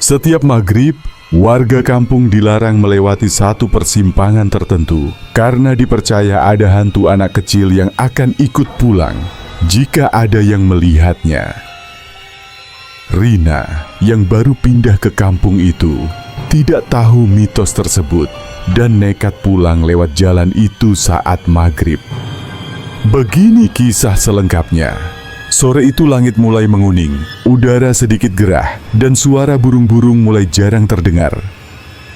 Setiap maghrib, warga kampung dilarang melewati satu persimpangan tertentu karena dipercaya ada hantu anak kecil yang akan ikut pulang jika ada yang melihatnya. Rina yang baru pindah ke kampung itu tidak tahu mitos tersebut dan nekat pulang lewat jalan itu saat maghrib. Begini kisah selengkapnya. Sore itu langit mulai menguning, udara sedikit gerah, dan suara burung-burung mulai jarang terdengar.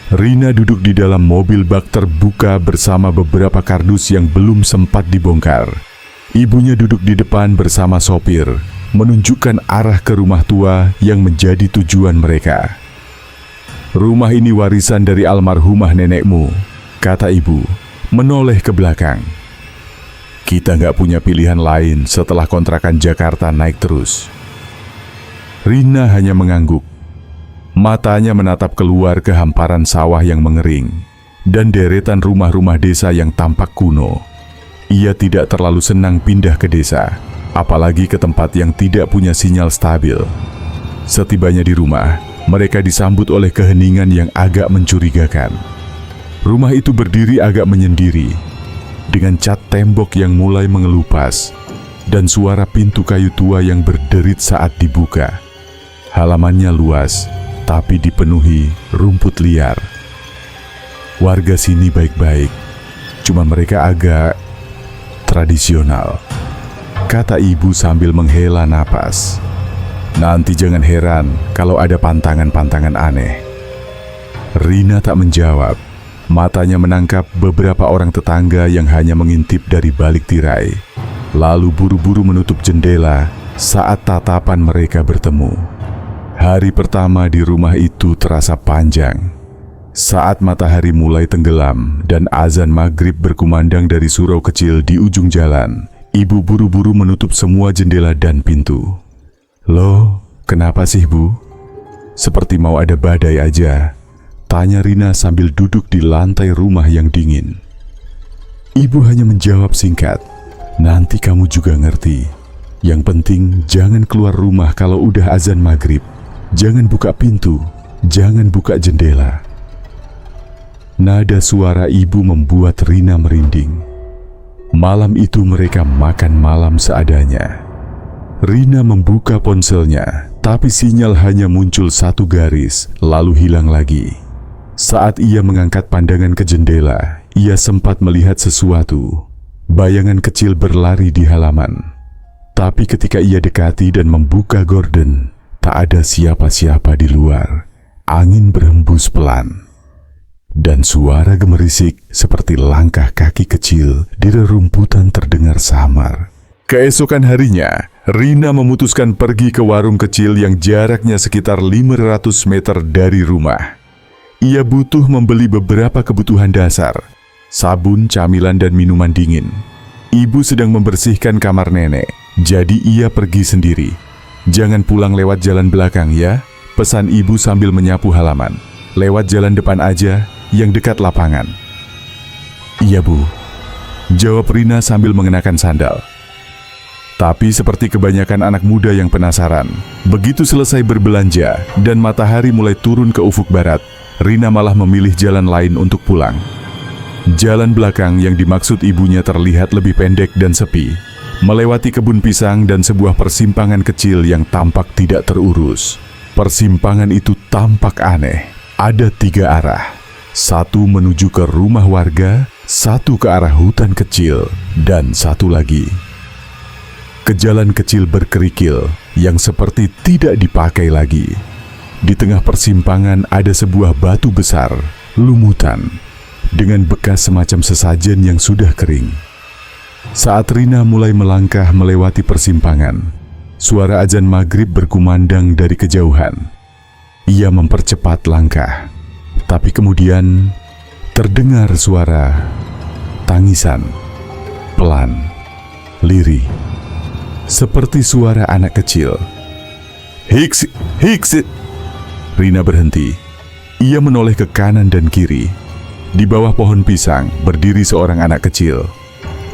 Rina duduk di dalam mobil bak terbuka bersama beberapa kardus yang belum sempat dibongkar. Ibunya duduk di depan bersama sopir, menunjukkan arah ke rumah tua yang menjadi tujuan mereka. "Rumah ini warisan dari almarhumah nenekmu," kata ibu, menoleh ke belakang. "Kita nggak punya pilihan lain setelah kontrakan Jakarta naik terus." Rina hanya mengangguk. Matanya menatap keluar ke hamparan sawah yang mengering dan deretan rumah-rumah desa yang tampak kuno. Ia tidak terlalu senang pindah ke desa, apalagi ke tempat yang tidak punya sinyal stabil. Setibanya di rumah, mereka disambut oleh keheningan yang agak mencurigakan. Rumah itu berdiri agak menyendiri, dengan cat tembok yang mulai mengelupas dan suara pintu kayu tua yang berderit saat dibuka. Halamannya luas, tapi dipenuhi rumput liar. Warga sini baik-baik, cuma mereka agak tradisional, kata ibu sambil menghela napas. "Nanti jangan heran kalau ada pantangan-pantangan aneh." Rina tak menjawab. Matanya menangkap beberapa orang tetangga yang hanya mengintip dari balik tirai, lalu buru-buru menutup jendela saat tatapan mereka bertemu. Hari pertama di rumah itu terasa panjang. Saat matahari mulai tenggelam dan azan maghrib berkumandang dari surau kecil di ujung jalan, ibu buru-buru menutup semua jendela dan pintu. "Loh, kenapa sih, Bu? Seperti mau ada badai aja," tanya Rina sambil duduk di lantai rumah yang dingin. Ibu hanya menjawab singkat, "Nanti kamu juga ngerti. Yang penting jangan keluar rumah kalau udah azan maghrib. Jangan buka pintu, jangan buka jendela." Nada suara ibu membuat Rina merinding. Malam itu mereka makan malam seadanya. Rina membuka ponselnya, tapi sinyal hanya muncul satu garis, lalu hilang lagi. Saat ia mengangkat pandangan ke jendela, ia sempat melihat sesuatu. Bayangan kecil berlari di halaman. Tapi ketika ia dekati dan membuka gorden, tak ada siapa-siapa di luar. Angin berhembus pelan. Dan suara gemerisik seperti langkah kaki kecil di rerumputan terdengar samar. Keesokan harinya, Rina memutuskan pergi ke warung kecil yang jaraknya sekitar 500 meter dari rumah. Ia butuh membeli beberapa kebutuhan dasar, sabun, camilan, dan minuman dingin. Ibu sedang membersihkan kamar nenek, jadi ia pergi sendiri. "Jangan pulang lewat jalan belakang ya," pesan ibu sambil menyapu halaman. "Lewat jalan depan aja, yang dekat lapangan." "Iya, Bu," jawab Rina sambil mengenakan sandal. Tapi seperti kebanyakan anak muda yang penasaran, begitu selesai berbelanja dan matahari mulai turun ke ufuk barat, Rina malah memilih jalan lain untuk pulang. Jalan belakang yang dimaksud ibunya terlihat lebih pendek dan sepi, melewati kebun pisang dan sebuah persimpangan kecil yang tampak tidak terurus. Persimpangan itu tampak aneh. Ada 3 arah. Satu menuju ke rumah warga, satu ke arah hutan kecil, dan satu lagi ke jalan kecil berkerikil yang seperti tidak dipakai lagi. Di tengah persimpangan ada sebuah batu besar, lumutan, dengan bekas semacam sesajen yang sudah kering. Saat Rina mulai melangkah melewati persimpangan, suara azan maghrib berkumandang dari kejauhan. Ia mempercepat langkah, tapi kemudian terdengar suara tangisan, pelan, lirih, seperti suara anak kecil. "Hiks, hiks!" Rina berhenti. Ia menoleh ke kanan dan kiri. Di bawah pohon pisang berdiri seorang anak kecil.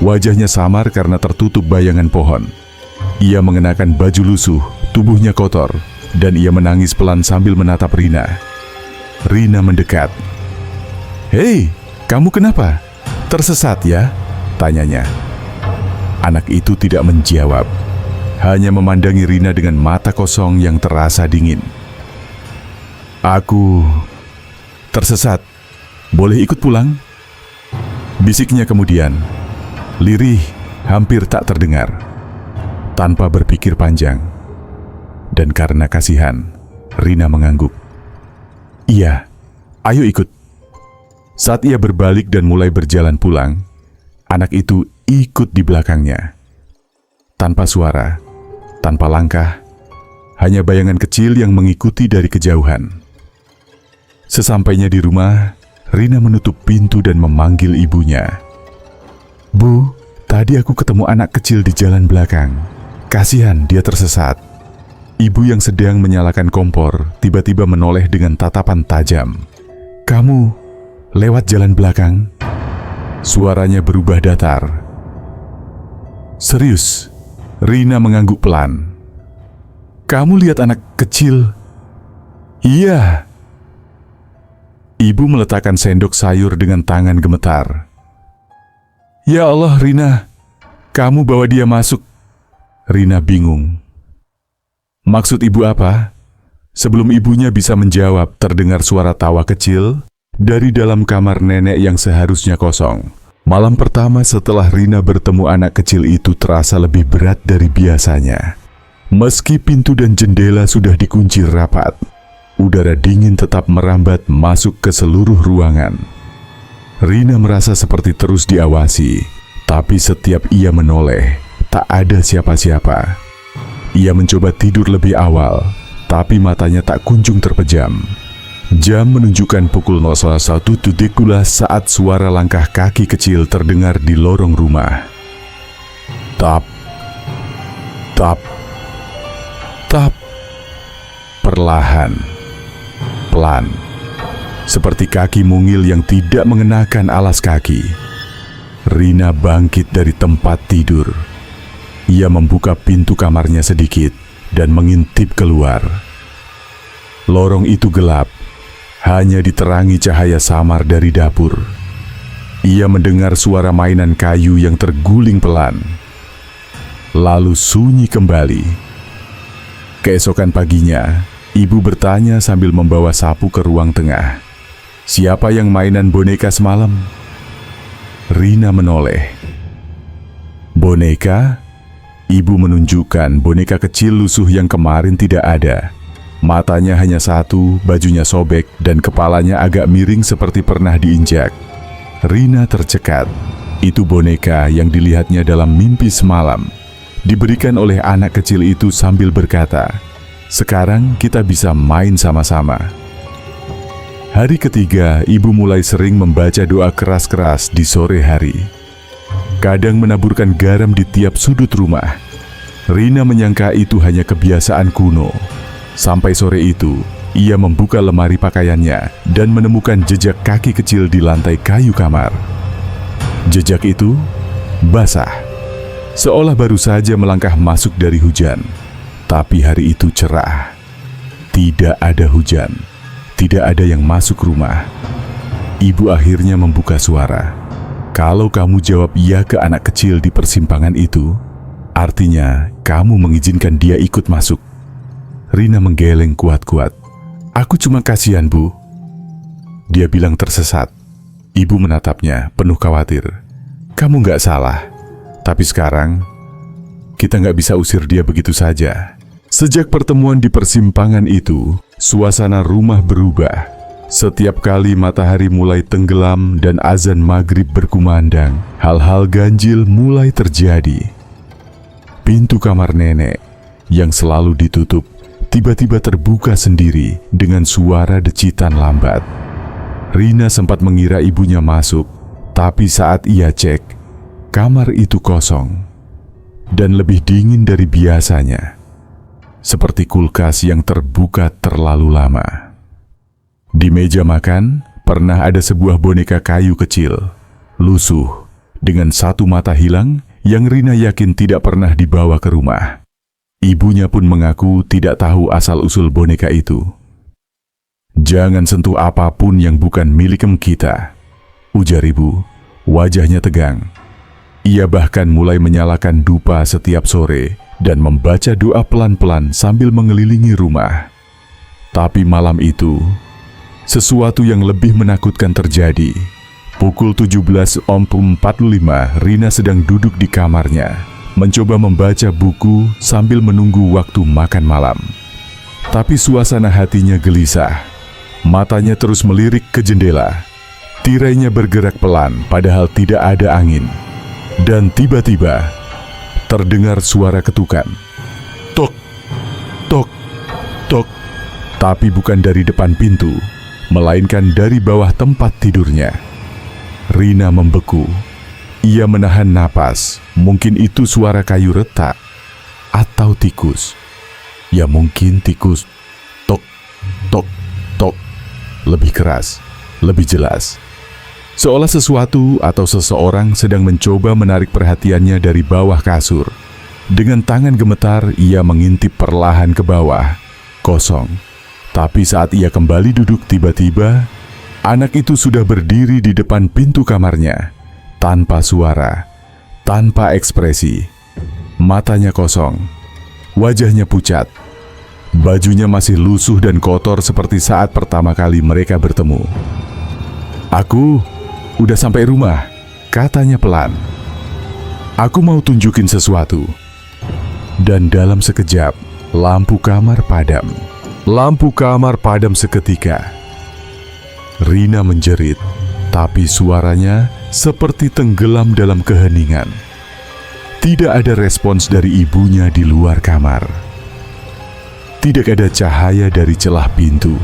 Wajahnya samar karena tertutup bayangan pohon. Ia mengenakan baju lusuh, tubuhnya kotor, dan ia menangis pelan sambil menatap Rina. Rina mendekat. "Hei, kamu kenapa? Tersesat ya?" tanyanya. Anak itu tidak menjawab, hanya memandangi Rina dengan mata kosong yang terasa dingin. "Aku tersesat. Boleh ikut pulang?" bisiknya kemudian. Lirih, hampir tak terdengar. Tanpa berpikir panjang, dan karena kasihan, Rina mengangguk. "Iya, ayo ikut." Saat ia berbalik dan mulai berjalan pulang, anak itu ikut di belakangnya. Tanpa suara, tanpa langkah, hanya bayangan kecil yang mengikuti dari kejauhan. Sesampainya di rumah, Rina menutup pintu dan memanggil ibunya. "Bu, tadi aku ketemu anak kecil di jalan belakang. Kasihan, dia tersesat." Ibu yang sedang menyalakan kompor tiba-tiba menoleh dengan tatapan tajam. "Kamu lewat jalan belakang?" Suaranya berubah datar. "Serius?" Rina mengangguk pelan. "Kamu lihat anak kecil?" "Iya." Ibu meletakkan sendok sayur dengan tangan gemetar. "Ya Allah, Rina, kamu bawa dia masuk." Rina bingung. Maksud ibu apa? Sebelum ibunya bisa menjawab, terdengar suara tawa kecil dari dalam kamar nenek yang seharusnya kosong. Malam pertama setelah Rina bertemu anak kecil itu terasa lebih berat dari biasanya. Meski pintu dan jendela sudah dikunci rapat, udara dingin tetap merambat masuk ke seluruh ruangan. Rina merasa seperti terus diawasi, tapi setiap ia menoleh, tak ada siapa-siapa. Ia mencoba tidur lebih awal, tapi matanya tak kunjung terpejam. Jam menunjukkan pukul 01.00 saat suara langkah kaki kecil terdengar di lorong rumah. Tap, tap, tap. Perlahan, pelan, seperti kaki mungil yang tidak mengenakan alas kaki. Rina bangkit dari tempat tidur. Ia membuka pintu kamarnya sedikit dan mengintip keluar. Lorong itu gelap, hanya diterangi cahaya samar dari dapur. Ia mendengar suara mainan kayu yang terguling pelan, lalu sunyi kembali. Keesokan paginya, ibu bertanya sambil membawa sapu ke ruang tengah. "Siapa yang mainan boneka semalam?" Rina menoleh. "Boneka?" Ibu menunjukkan boneka kecil lusuh yang kemarin tidak ada. Matanya hanya satu, bajunya sobek, dan kepalanya agak miring seperti pernah diinjak. Rina tercekat. Itu boneka yang dilihatnya dalam mimpi semalam. Diberikan oleh anak kecil itu sambil berkata, "Sekarang kita bisa main sama-sama." Hari ketiga, ibu mulai sering membaca doa keras-keras di sore hari. Kadang menaburkan garam di tiap sudut rumah. Rina menyangka itu hanya kebiasaan kuno. Sampai sore itu, ia membuka lemari pakaiannya dan menemukan jejak kaki kecil di lantai kayu kamar. Jejak itu basah, seolah baru saja melangkah masuk dari hujan. Tapi hari itu cerah. Tidak ada hujan, tidak ada yang masuk rumah. Ibu akhirnya membuka suara. "Kalau kamu jawab iya ke anak kecil di persimpangan itu, artinya kamu mengizinkan dia ikut masuk." Rina menggeleng kuat-kuat. "Aku cuma kasihan, Bu." Dia bilang tersesat. Ibu menatapnya penuh khawatir. "Kamu nggak salah. Tapi sekarang, kita nggak bisa usir dia begitu saja." Sejak pertemuan di persimpangan itu, suasana rumah berubah. Setiap kali matahari mulai tenggelam dan azan maghrib berkumandang, hal-hal ganjil mulai terjadi. Pintu kamar nenek yang selalu ditutup tiba-tiba terbuka sendiri dengan suara decitan lambat. Rina sempat mengira ibunya masuk, tapi saat ia cek, kamar itu kosong dan lebih dingin dari biasanya, seperti kulkas yang terbuka terlalu lama. Di meja makan, pernah ada sebuah boneka kayu kecil, lusuh, dengan satu mata hilang yang Rina yakin tidak pernah dibawa ke rumah. Ibunya pun mengaku tidak tahu asal-usul boneka itu. "Jangan sentuh apapun yang bukan milik kita," ujar ibu, wajahnya tegang. Ia bahkan mulai menyalakan dupa setiap sore dan membaca doa pelan-pelan sambil mengelilingi rumah. Tapi malam itu, sesuatu yang lebih menakutkan terjadi. Pukul 17.45, Rina sedang duduk di kamarnya, mencoba membaca buku sambil menunggu waktu makan malam. Tapi suasana hatinya gelisah. Matanya terus melirik ke jendela. Tirainya bergerak pelan padahal tidak ada angin. Dan tiba-tiba terdengar suara ketukan. Tok, tok, tok. Tapi bukan dari depan pintu, melainkan dari bawah tempat tidurnya. Rina membeku. Ia menahan napas. Mungkin itu suara kayu retak atau tikus. Ya mungkin tikus. Tok, tok, tok. Lebih keras, lebih jelas. Seolah sesuatu atau seseorang sedang mencoba menarik perhatiannya dari bawah kasur. Dengan tangan gemetar, ia mengintip perlahan ke bawah. Kosong. Tapi saat ia kembali duduk, tiba-tiba anak itu sudah berdiri di depan pintu kamarnya. Tanpa suara, tanpa ekspresi. Matanya kosong. Wajahnya pucat. Bajunya masih lusuh dan kotor seperti saat pertama kali mereka bertemu. "Aku udah sampai rumah," katanya pelan. "Aku mau tunjukin sesuatu." Dan dalam sekejap, lampu kamar padam. Lampu kamar padam seketika. Rina menjerit, tapi suaranya seperti tenggelam dalam keheningan. Tidak ada respons dari ibunya di luar kamar. Tidak ada cahaya dari celah pintu.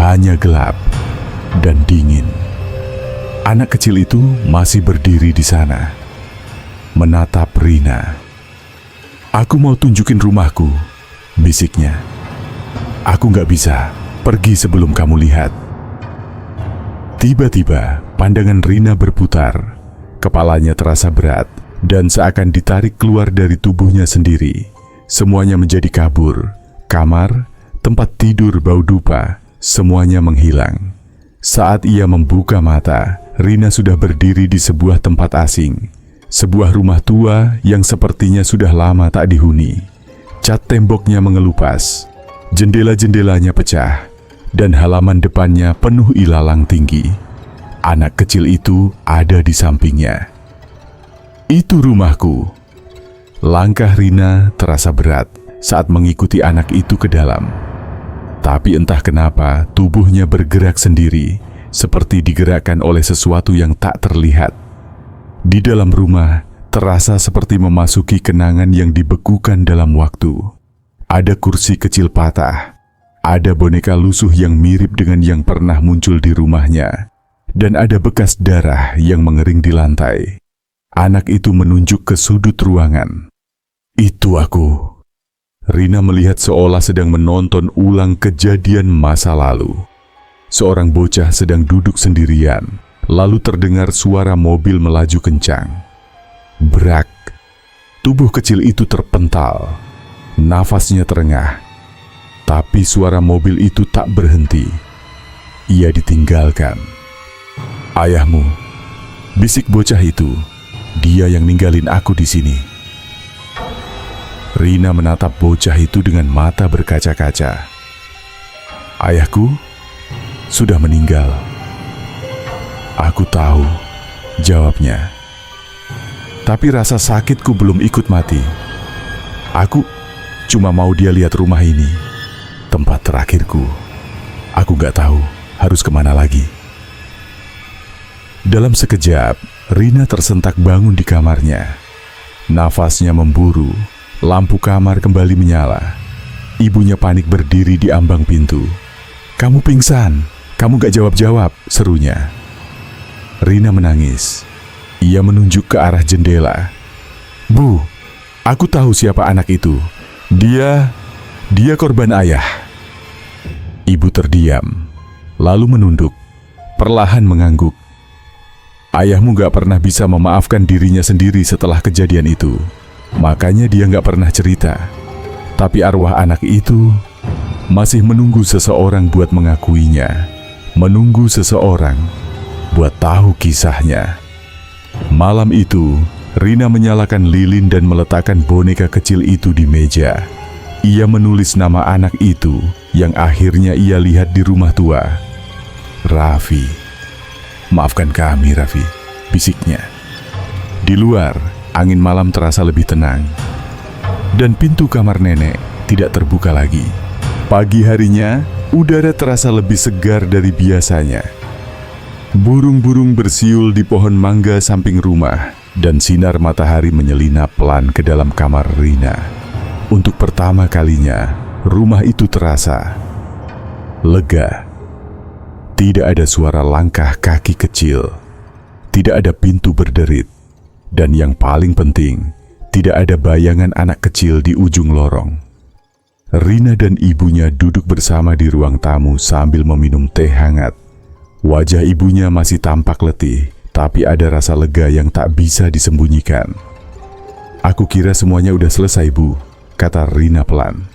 Hanya gelap dan dingin. Anak kecil itu masih berdiri di sana, menatap Rina. "Aku mau tunjukin rumahku," bisiknya. "Aku nggak bisa pergi sebelum kamu lihat." Tiba-tiba pandangan Rina berputar. Kepalanya terasa berat dan seakan ditarik keluar dari tubuhnya sendiri. Semuanya menjadi kabur. Kamar, tempat tidur, bau dupa, semuanya menghilang. Saat ia membuka mata, Rina sudah berdiri di sebuah tempat asing. Sebuah rumah tua yang sepertinya sudah lama tak dihuni. Cat temboknya mengelupas, jendela-jendelanya pecah, dan halaman depannya penuh ilalang tinggi. Anak kecil itu ada di sampingnya. "Itu rumahku." Langkah Rina terasa berat saat mengikuti anak itu ke dalam. Tapi entah kenapa tubuhnya bergerak sendiri, seperti digerakkan oleh sesuatu yang tak terlihat. Di dalam rumah terasa seperti memasuki kenangan yang dibekukan dalam waktu. Ada kursi kecil patah, ada boneka lusuh yang mirip dengan yang pernah muncul di rumahnya, dan ada bekas darah yang mengering di lantai. Anak itu menunjuk ke sudut ruangan. "Itu aku." Rina melihat seolah sedang menonton ulang kejadian masa lalu. Seorang bocah sedang duduk sendirian, lalu terdengar suara mobil melaju kencang. Brak. Tubuh kecil itu terpental. Nafasnya terengah. Tapi suara mobil itu tak berhenti. Ia ditinggalkan. "Ayahmu," bisik bocah itu. "Dia yang ninggalin aku di sini." Rina menatap bocah itu dengan mata berkaca-kaca. "Ayahku sudah meninggal." "Aku tahu," jawabnya. "Tapi rasa sakitku belum ikut mati. Aku cuma mau dia lihat rumah ini. Tempat terakhirku. Aku gak tahu harus kemana lagi." Dalam sekejap, Rina tersentak bangun di kamarnya. Nafasnya memburu. Lampu kamar kembali menyala. Ibunya panik berdiri di ambang pintu. "Kamu pingsan, kamu gak jawab-jawab," serunya. Rina menangis. Ia menunjuk ke arah jendela. "Bu, aku tahu siapa anak itu. Dia korban ayah." Ibu terdiam, lalu menunduk, perlahan mengangguk. "Ayahmu gak pernah bisa memaafkan dirinya sendiri setelah kejadian itu. Makanya dia nggak pernah cerita. Tapi arwah anak itu masih menunggu seseorang buat mengakuinya, menunggu seseorang buat tahu kisahnya. Malam itu, Rina menyalakan lilin dan meletakkan boneka kecil itu di meja. Ia menulis nama anak itu yang akhirnya ia lihat di rumah tua. Raffi. Maafkan kami, Raffi, bisiknya. Di luar, angin malam terasa lebih tenang. Dan pintu kamar nenek tidak terbuka lagi. Pagi harinya, udara terasa lebih segar dari biasanya. Burung-burung bersiul di pohon mangga samping rumah, dan sinar matahari menyelinap pelan ke dalam kamar Rina. Untuk pertama kalinya, rumah itu terasa lega. Tidak ada suara langkah kaki kecil, tidak ada pintu berderit, dan yang paling penting, tidak ada bayangan anak kecil di ujung lorong. Rina dan ibunya duduk bersama di ruang tamu sambil meminum teh hangat. Wajah ibunya masih tampak letih, tapi ada rasa lega yang tak bisa disembunyikan. Aku kira semuanya udah selesai, Bu, kata Rina pelan.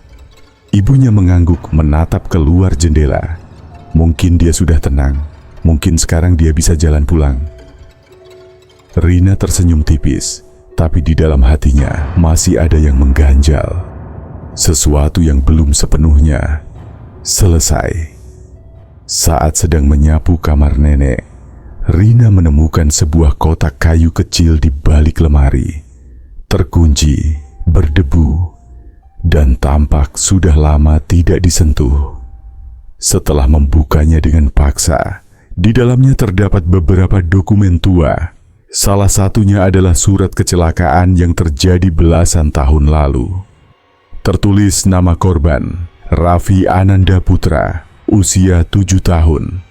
Ibunya mengangguk menatap keluar jendela. Mungkin dia sudah tenang, mungkin sekarang dia bisa jalan pulang. Rina tersenyum tipis, tapi di dalam hatinya masih ada yang mengganjal. Sesuatu yang belum sepenuhnya selesai. Saat sedang menyapu kamar nenek, Rina menemukan sebuah kotak kayu kecil di balik lemari. Terkunci, berdebu, dan tampak sudah lama tidak disentuh. Setelah membukanya dengan paksa, di dalamnya terdapat beberapa dokumen tua. Salah satunya adalah surat kecelakaan yang terjadi belasan tahun lalu. Tertulis nama korban, Raffi Ananda Putra, usia 7 tahun.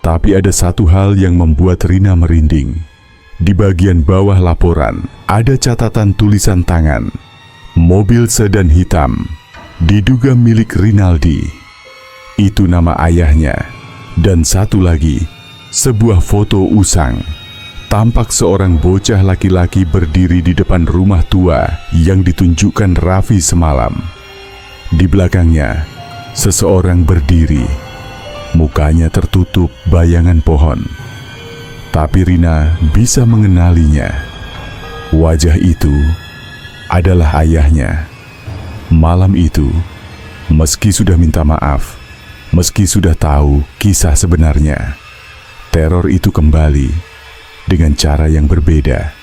Tapi ada satu hal yang membuat Rina merinding. Di bagian bawah laporan, ada catatan tulisan tangan. Mobil sedan hitam, diduga milik Rinaldi. Itu nama ayahnya. Dan satu lagi, sebuah foto usang. Tampak seorang bocah laki-laki berdiri di depan rumah tua yang ditunjukkan Raffi semalam. Di belakangnya, seseorang berdiri. Mukanya tertutup bayangan pohon. Tapi Rina bisa mengenalinya. Wajah itu adalah ayahnya. Malam itu, meski sudah minta maaf, meski sudah tahu kisah sebenarnya, teror itu kembali. Dengan cara yang berbeda.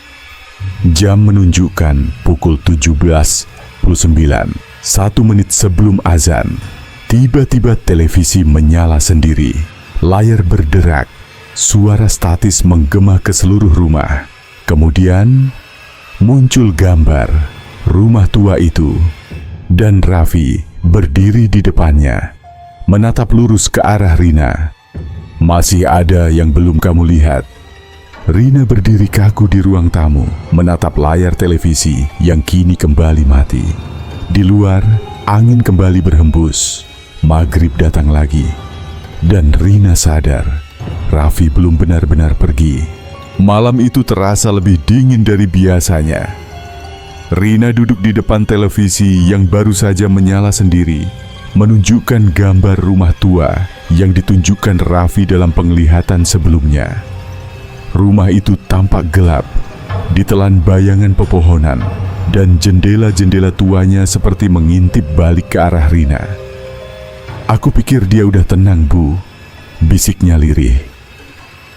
Jam menunjukkan pukul 17.09, 1 menit sebelum azan. Tiba-tiba televisi menyala sendiri. Layar berderak. Suara statis menggema ke seluruh rumah. Kemudian muncul gambar rumah tua itu. Dan Raffi berdiri di depannya, menatap lurus ke arah Rina. Masih ada yang belum kamu lihat. Rina berdiri kaku di ruang tamu, menatap layar televisi yang kini kembali mati. Di luar, angin kembali berhembus. Maghrib datang lagi. Dan Rina sadar, Raffi belum benar-benar pergi. Malam itu terasa lebih dingin dari biasanya. Rina duduk di depan televisi yang baru saja menyala sendiri, menunjukkan gambar rumah tua yang ditunjukkan Raffi dalam penglihatan sebelumnya. Rumah itu tampak gelap, ditelan bayangan pepohonan, dan jendela-jendela tuanya seperti mengintip balik ke arah Rina. Aku pikir dia udah tenang, Bu, bisiknya lirih.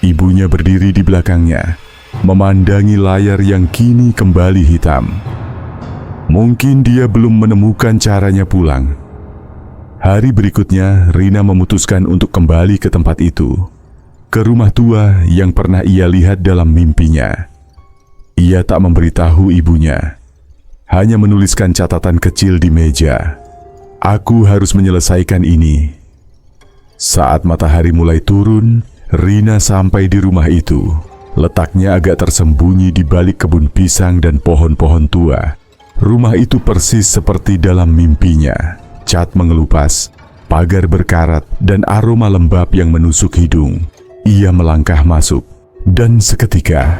Ibunya berdiri di belakangnya, memandangi layar yang kini kembali hitam. Mungkin dia belum menemukan caranya pulang. Hari berikutnya, Rina memutuskan untuk kembali ke tempat itu. Ke rumah tua yang pernah ia lihat dalam mimpinya. Ia tak memberitahu ibunya, hanya menuliskan catatan kecil di meja. Aku harus menyelesaikan ini. Saat matahari mulai turun, Rina sampai di rumah itu. Letaknya agak tersembunyi di balik kebun pisang dan pohon-pohon tua. Rumah itu persis seperti dalam mimpinya. Cat mengelupas, pagar berkarat, dan aroma lembab yang menusuk hidung. Ia melangkah masuk, dan seketika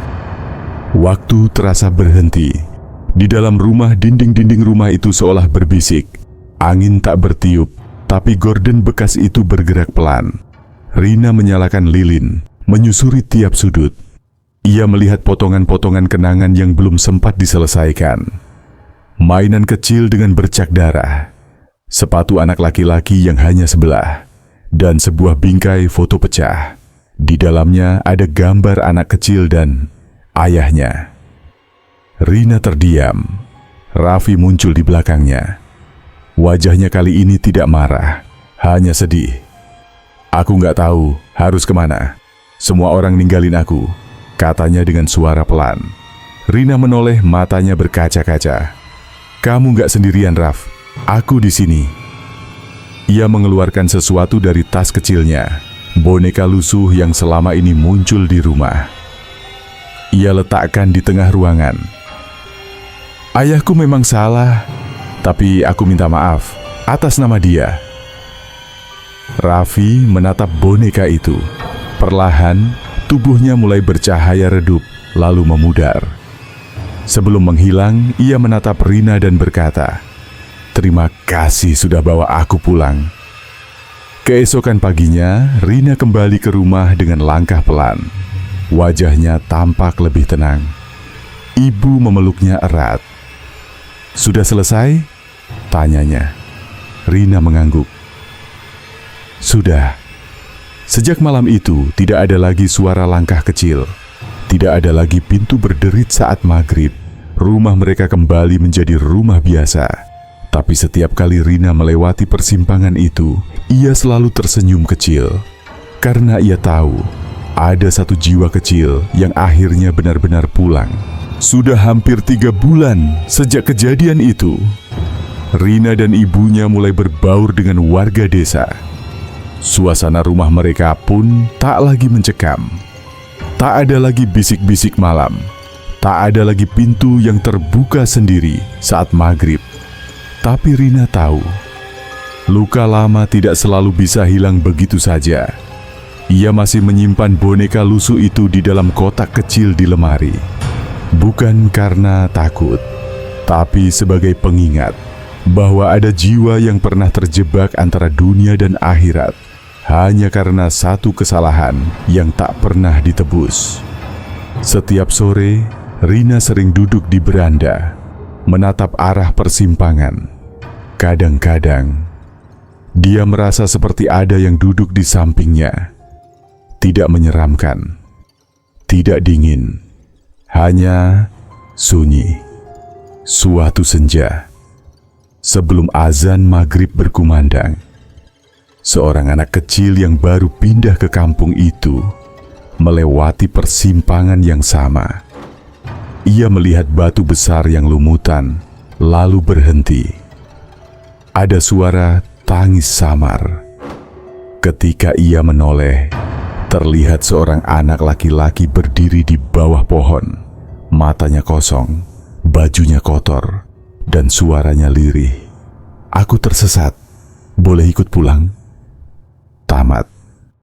waktu terasa berhenti. Di dalam rumah, dinding-dinding rumah itu seolah berbisik. Angin tak bertiup, tapi gorden bekas itu bergerak pelan. Rina menyalakan lilin, menyusuri tiap sudut. Ia melihat potongan-potongan kenangan yang belum sempat diselesaikan. Mainan kecil dengan bercak darah, sepatu anak laki-laki yang hanya sebelah, dan sebuah bingkai foto pecah. Di dalamnya ada gambar anak kecil dan ayahnya. Rina terdiam. Raffi muncul di belakangnya. Wajahnya kali ini tidak marah, hanya sedih. "Aku nggak tahu harus kemana. Semua orang ninggalin aku," katanya dengan suara pelan. Rina menoleh, matanya berkaca-kaca. "Kamu nggak sendirian, Raf. Aku di sini." Ia mengeluarkan sesuatu dari tas kecilnya, boneka lusuh yang selama ini muncul di rumah. Ia letakkan di tengah ruangan. "Ayahku memang salah, tapi aku minta maaf atas nama dia." Raffi menatap boneka itu. Perlahan, tubuhnya mulai bercahaya redup, lalu memudar. Sebelum menghilang, ia menatap Rina dan berkata, "Terima kasih sudah bawa aku pulang." Keesokan paginya, Rina kembali ke rumah dengan langkah pelan. Wajahnya tampak lebih tenang. Ibu memeluknya erat. "Sudah selesai?" tanyanya. Rina mengangguk. "Sudah." Sejak malam itu, tidak ada lagi suara langkah kecil. Tidak ada lagi pintu berderit saat maghrib. Rumah mereka kembali menjadi rumah biasa. Tapi setiap kali Rina melewati persimpangan itu, ia selalu tersenyum kecil. Karena ia tahu, ada satu jiwa kecil yang akhirnya benar-benar pulang. Sudah hampir 3 bulan sejak kejadian itu. Rina dan ibunya mulai berbaur dengan warga desa. Suasana rumah mereka pun tak lagi mencekam. Tak ada lagi bisik-bisik malam. Tak ada lagi pintu yang terbuka sendiri saat maghrib. Tapi Rina tahu, luka lama tidak selalu bisa hilang begitu saja. Ia masih menyimpan boneka lusuh itu di dalam kotak kecil di lemari. Bukan karena takut, tapi sebagai pengingat bahwa ada jiwa yang pernah terjebak antara dunia dan akhirat hanya karena satu kesalahan yang tak pernah ditebus. Setiap sore, Rina sering duduk di beranda, menatap arah persimpangan. Kadang-kadang, dia merasa seperti ada yang duduk di sampingnya. Tidak menyeramkan, tidak dingin, hanya sunyi. Suatu senja, sebelum azan maghrib berkumandang, seorang anak kecil yang baru pindah ke kampung itu melewati persimpangan yang sama. Ia melihat batu besar yang lumutan, lalu berhenti. Ada suara tangis samar. Ketika ia menoleh, terlihat seorang anak laki-laki berdiri di bawah pohon. Matanya kosong, bajunya kotor, dan suaranya lirih. "Aku tersesat, boleh ikut pulang?" Tamat.